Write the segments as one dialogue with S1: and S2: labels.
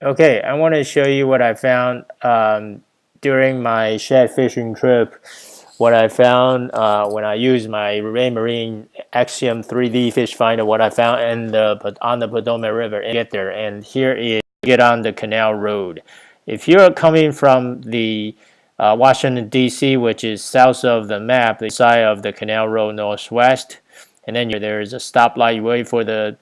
S1: Okay, I want to show you what I found during my shed fishing trip. What I found when I used my Raymarine Axiom 3D fish finder. What I found on the Potomac River and get there. And here is get on the canal road. If you're coming from the Washington D.C., which is south of the map, the side of the canal road northwest, and then there is a stoplight. You wait for the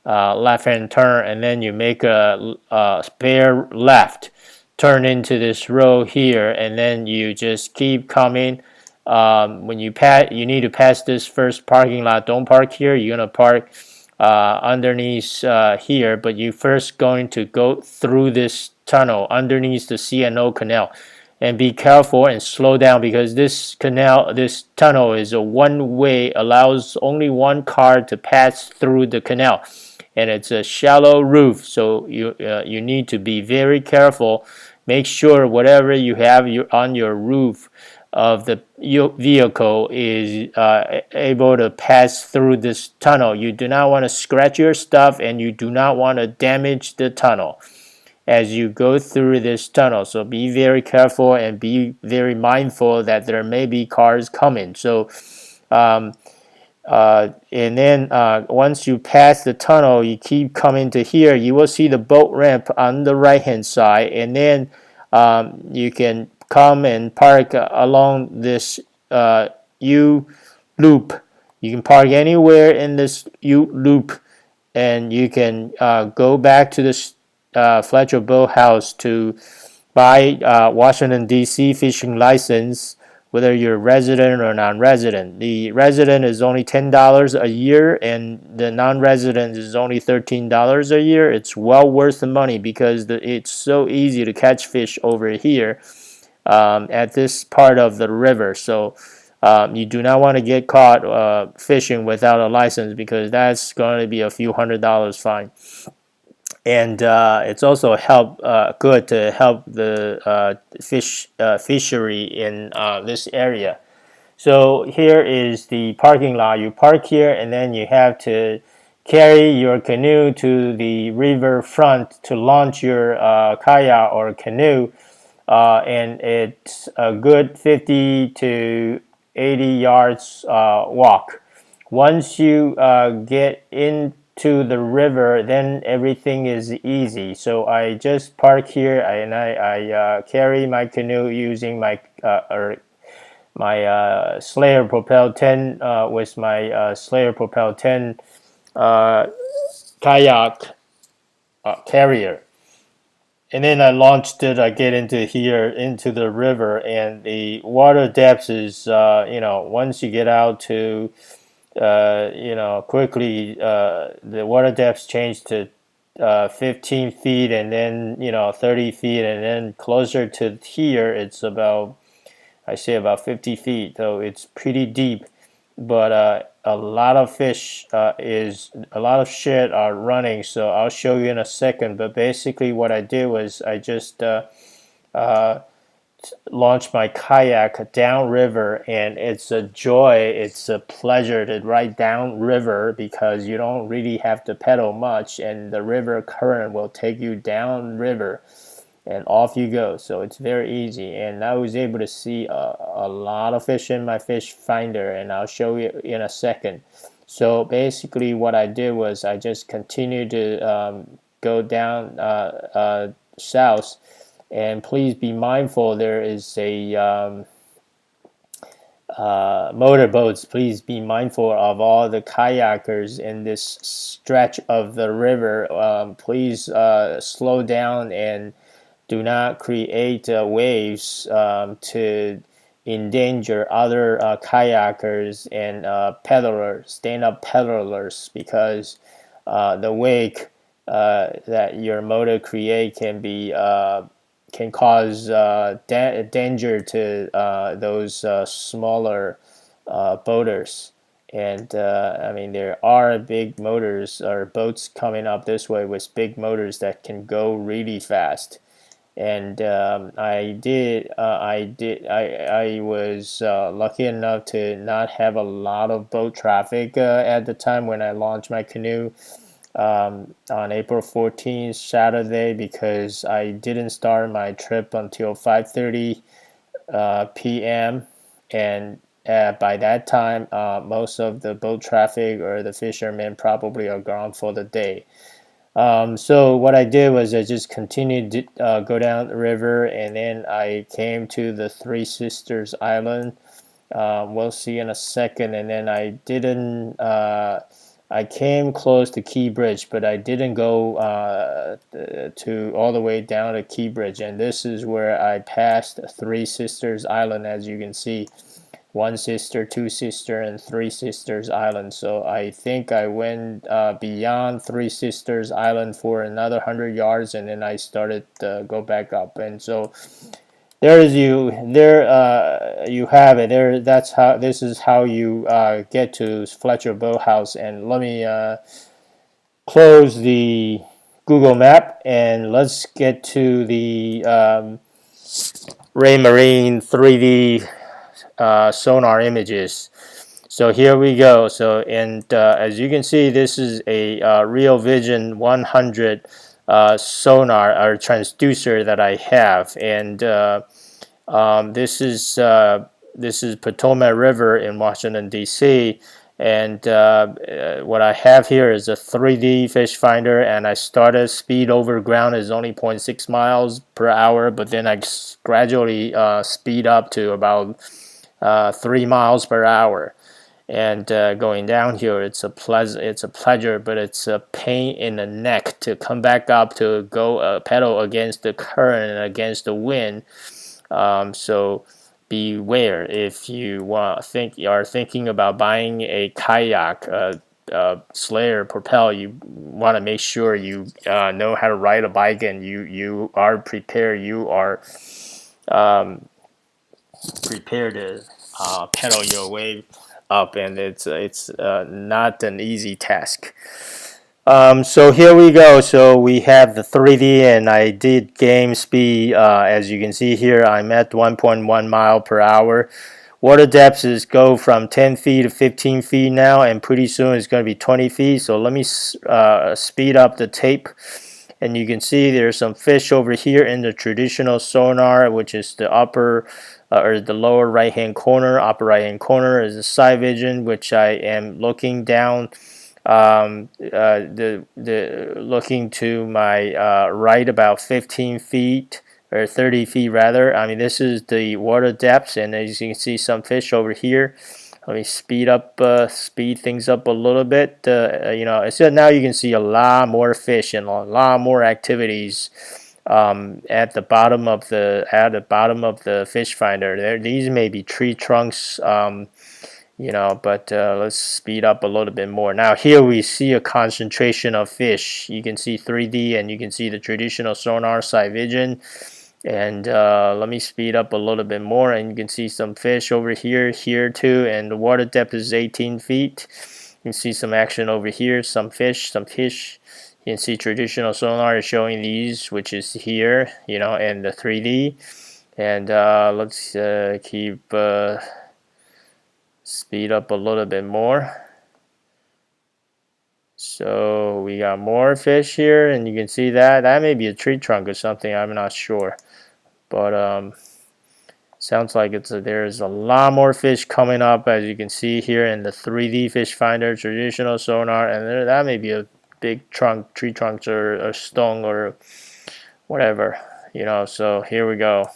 S1: left-hand turn, and then you make a spare left turn into this road here, and then you just keep coming. When you pass, you need to pass this first parking lot. Don't park here. You're gonna park underneath here, but you first going to go through this tunnel underneath the C&O canal. And be careful and slow down because this tunnel is a one-way, allows only one car to pass through the canal, and it's a shallow roof, so you need to be very careful. Make sure whatever you have on your roof of the vehicle is able to pass through this tunnel. You do not want to scratch your stuff, and you do not want to damage the tunnel as you go through this tunnel. So be very careful and be very mindful that there may be cars coming. So um, and then once you pass the tunnel, you keep coming to here, you will see the boat ramp on the right hand side, and then you can come and park along this U loop. You can park anywhere in this U loop, and you can go back to this Fletcher Boat House to buy Washington D.C. fishing license, whether you're resident or non-resident. The resident is only $10 a year, and the non-resident is only $13 a year. It's well worth the money because it's so easy to catch fish over here at this part of the river. So you do not want to get caught fishing without a license because that's going to be a few $100s fine. And it's also good to help the fishery in this area. So here is the parking lot. You park here, and then you have to carry your canoe to the river front to launch your kayak or canoe, and it's a good 50 to 80 yards walk. Once you get into the river, then everything is easy. So I just park here, and I carry my canoe using my Slayer Propel 10 with my Slayer Propel 10 kayak carrier. And then I launched it. I get into here into the river, and the water depth is once you get out to quickly the water depth changed to 15 feet, and then 30 feet, and then closer to here it's about, I say, about 50 feet. So it's pretty deep, but a lot of fish is a lot of shit are running. So I'll show you in a second. But basically, what I did was I just uh, launched my kayak downriver, and it's a joy. It's a pleasure to ride downriver because you don't really have to pedal much, and the river current will take you downriver and off you go. So it's very easy, and I was able to see a lot of fish in my fish finder, and I'll show you in a second. So basically what I did was I just continued to go down south, and please be mindful there is a motorboats. Please be mindful of all the kayakers in this stretch of the river. Please slow down and do not create waves to endanger other kayakers and peddlers, stand-up peddlers, because the wake that your motor create can cause danger to those smaller boaters. And I mean, there are big motors or boats coming up this way with big motors that can go really fast. And I was lucky enough to not have a lot of boat traffic at the time when I launched my canoe. on April 14th, Saturday, because I didn't start my trip until 5:30 p.m. and by that time, most of the boat traffic or the fishermen probably are gone for the day. So what I did was I just continued to go down the river, and then I came to the Three Sisters Island. We'll see in a second. And then I didn't. I came close to Key Bridge, but I didn't go to all the way down to Key Bridge. And this is where I passed Three Sisters Island, as you can see. One Sister, Two Sister, and Three Sisters Island. So I think I went beyond Three Sisters Island for another 100 yards, and then I started to go back up. And so there is you there you have it. There, that's how, this is how you get to Fletcher Boat House. And let me close the Google Map, and let's get to the Raymarine 3D sonar images. So here we go. So, and as you can see, this is a Real Vision 100 sonar or transducer that I have, and this is Potomac River in Washington D.C. And what I have here is a 3D fish finder, and I started speed over ground is only 0.6 miles per hour, but then I gradually speed up to about 3 miles per hour. And going down here, it's a pleasure, but it's a pain in the neck to come back up to go pedal against the current and against the wind. So beware if you are thinking about buying a kayak, Slayer propel. You want to make sure you know how to ride a bike, and you are prepared. You are prepared to pedal your way up, and it's not an easy task. So here we go. So we have the 3D, and I did game speed. As you can see here, I'm at 1.1 mile per hour. Water depths is go from 10 feet to 15 feet now, and pretty soon it's going to be 20 feet. So let me speed up the tape. And you can see there's some fish over here in the traditional sonar, which is the upper or the lower right hand corner. Upper right hand corner is the side vision, which I am looking down, looking to my right about 15 feet or 30 feet rather. I mean, this is the water depths, and as you can see, some fish over here. Let me speed things up a little bit. So now you can see a lot more fish and a lot more activities at the bottom of the fish finder. These may be tree trunks, but let's speed up a little bit more. Now here we see a concentration of fish. You can see 3D, and you can see the traditional sonar side vision. And let me speed up a little bit more, and you can see some fish over here too, and the water depth is 18 feet. You can see some action over here, some fish. You can see traditional sonar is showing these, which is here, and the 3D. And let's keep speed up a little bit more. So we got more fish here, and you can see that may be a tree trunk or something. I'm not sure. But sounds like there's a lot more fish coming up, as you can see here in the 3D fish finder, traditional sonar, and that may be a big tree trunks or stone or whatever, So here we go,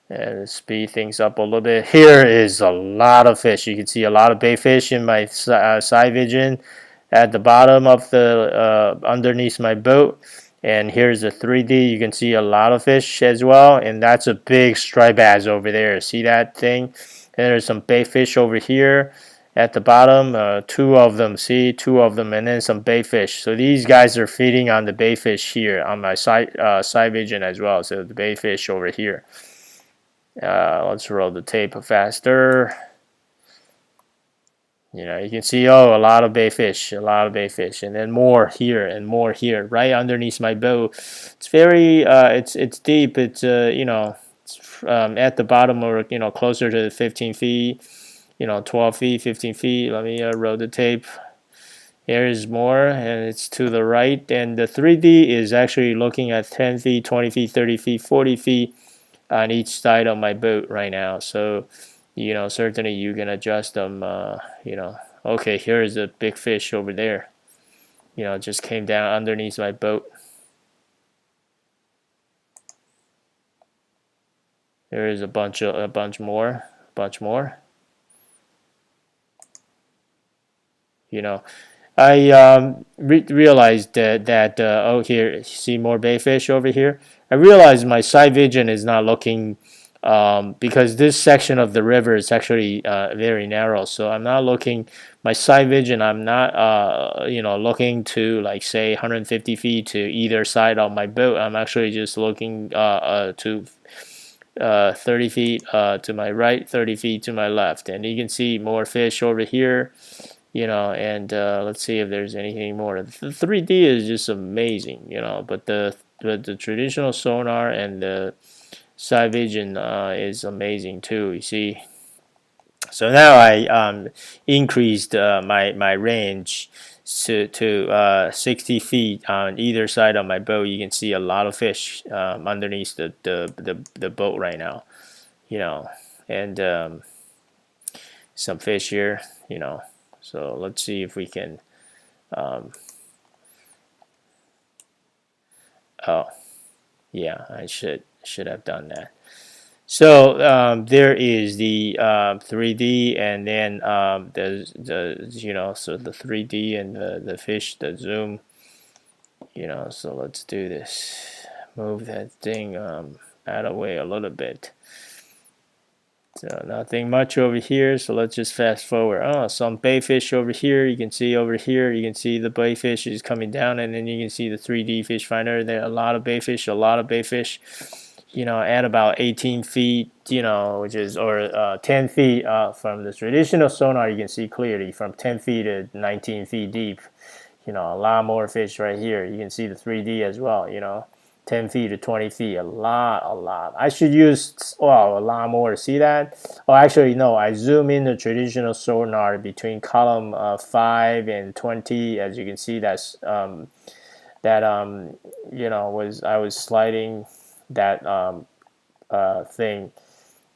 S1: and speed things up a little bit. Here is a lot of fish. You can see a lot of bait fish in my side vision at the bottom of the underneath my boat. And here's the 3D. You can see a lot of fish as well, and that's a big striped bass over there. See that thing? And there's some bait fish over here at the bottom. Two of them, and then some bait fish. So these guys are feeding on the bait fish here on my side vision as well. So the bait fish over here. Let's roll the tape faster. You can see, a lot of bait fish, and then more here and more here, right underneath my boat. It's very, it's deep. It's it's at the bottom, or closer to 15 feet, 12 feet, 15 feet. Let me roll the tape. There is more, and it's to the right. And the 3D is actually looking at 10 feet, 20 feet, 30 feet, 40 feet on each side of my boat right now. So, certainly you can adjust them. Okay, here is a big fish over there. Just came down underneath my boat. There is a bunch more. I realized that oh, here, see more bayfish over here. I realized my side vision is not looking because this section of the river is actually very narrow. So I'm not looking my side vision. I'm not looking to like say 150 feet to either side of my boat. I'm actually just looking to 30 feet to my right, 30 feet to my left, and you can see more fish over here. And let's see if there's anything more. The 3D is just amazing, but the traditional sonar and the side vision is amazing too, you see. So now I increased my range to 60 feet on either side of my boat. You can see a lot of fish underneath the boat right now, and some fish here, So let's see if we can. Oh, yeah, I should have done that. So there is the 3D, and then so the 3D and the fish, the zoom. So let's do this. Move that thing out of the way a little bit. So nothing much over here, so let's just fast forward. Oh, some bayfish over here. You can see over here, you can see the bayfish is coming down, and then you can see the 3D fish finder. There are a lot of bayfish, at about 18 feet, which is, or 10 feet from the traditional sonar, you can see clearly from 10 feet to 19 feet deep. A lot more fish right here. You can see the 3D as well, 10 feet to 20 feet, a lot. I should use, a lot more. See that? Oh, actually, no, I zoom in the traditional sonar between column 5 and 20. As you can see, that's, I was sliding that thing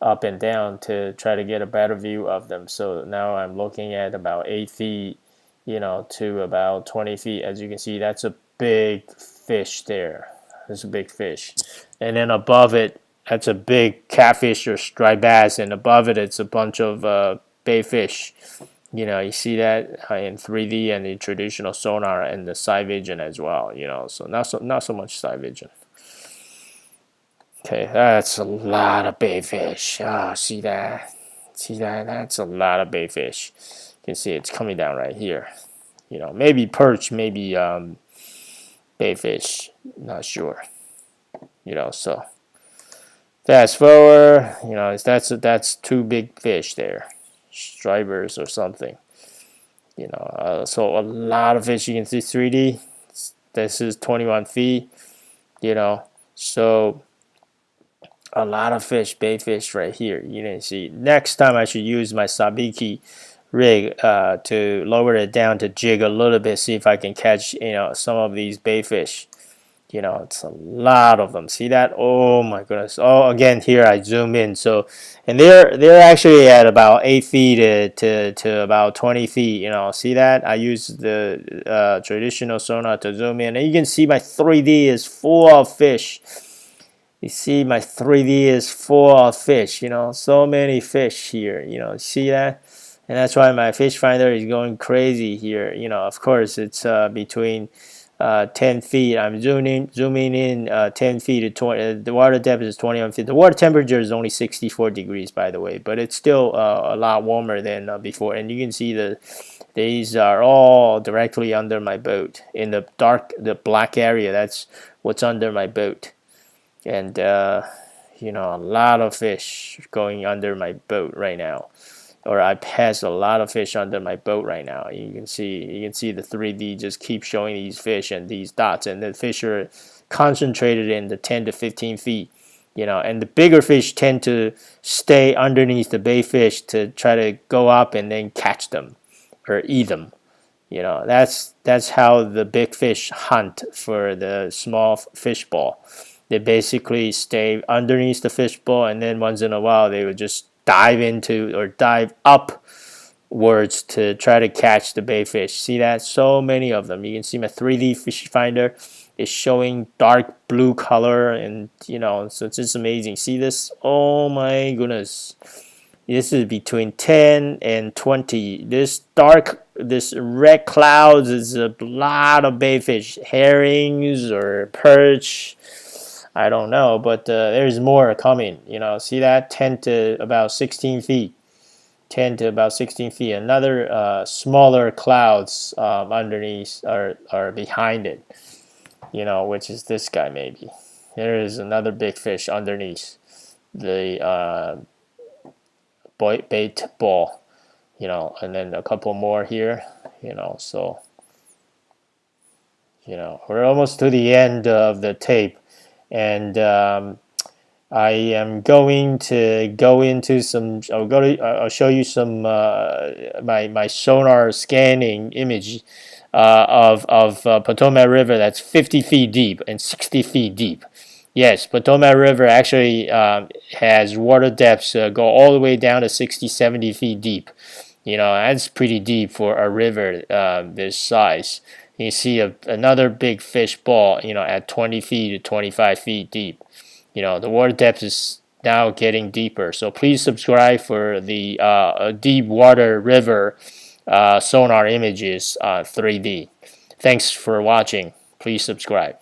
S1: up and down to try to get a better view of them. So now I'm looking at about 8 feet, to about 20 feet. As you can see, that's a big fish there. It's a big fish, and then above it, that's a big catfish or striped bass, and above it, it's a bunch of bayfish. You see that in 3D and the traditional sonar and the side vision as well. So not so much side vision. Okay, that's a lot of bayfish. Ah, see that? See that? That's a lot of bayfish. You can see it's coming down right here. Maybe perch, maybe bayfish, not sure. So fast forward, that's two big fish there, stripers or something. So a lot of fish. You can see 3D. This is 21 feet. So a lot of fish, bayfish right here. You can see. Next time I should use my sabiki rig to lower it down to jig a little bit, see if I can catch some of these bayfish. It's a lot of them. See that? Oh my goodness. Oh, again here I zoom in. So, and they're actually at about 8 feet to about 20 feet. See that? I use the traditional sonar to zoom in, and you can see my 3D is full of fish. You see my 3D is full of fish. So many fish here. See that? And that's why my fish finder is going crazy here. Of course, it's between 10 feet. I'm zooming in 10 feet to 20. The water depth is 21 feet. The water temperature is only 64 degrees, by the way, but it's still a lot warmer than before. And you can see these are all directly under my boat in the black area. That's what's under my boat, and a lot of fish going under my boat right now. Or I pass a lot of fish under my boat right now. You can see the 3D just keep showing these fish and these dots, and the fish are concentrated in the 10 to 15 feet. And the bigger fish tend to stay underneath the bayfish to try to go up and then catch them or eat them. You know, that's how the big fish hunt for the small fish ball. They basically stay underneath the fish ball, and then once in a while they would just dive into or dive upwards to try to catch the bait fish. See that? So many of them. You can see my 3D fish finder is showing dark blue color, and you know, so it's just amazing. See this? Oh my goodness. This is between 10 and 20. This red clouds is a lot of baitfish, herrings or perch. I don't know, but there's more coming. You know, see that? 10 to about 16 feet. 10 to about 16 feet. Another smaller clouds underneath are behind it. You know, which is this guy maybe. There is another big fish underneath the bait ball, you know, and then a couple more here, you know. So, you know, we're almost to the end of the tape, and I am going to go into some. I'll show you some my sonar scanning image of Potomac River that's 50 feet deep and 60 feet deep. Yes, Potomac River actually has water depths go all the way down to 60, 70 feet deep. You know, that's pretty deep for a river this size. You see another big fish ball, you know, at 20 feet to 25 feet deep. You know, the water depth is now getting deeper. So please subscribe for the deep water river sonar images 3D. Thanks for watching. Please subscribe.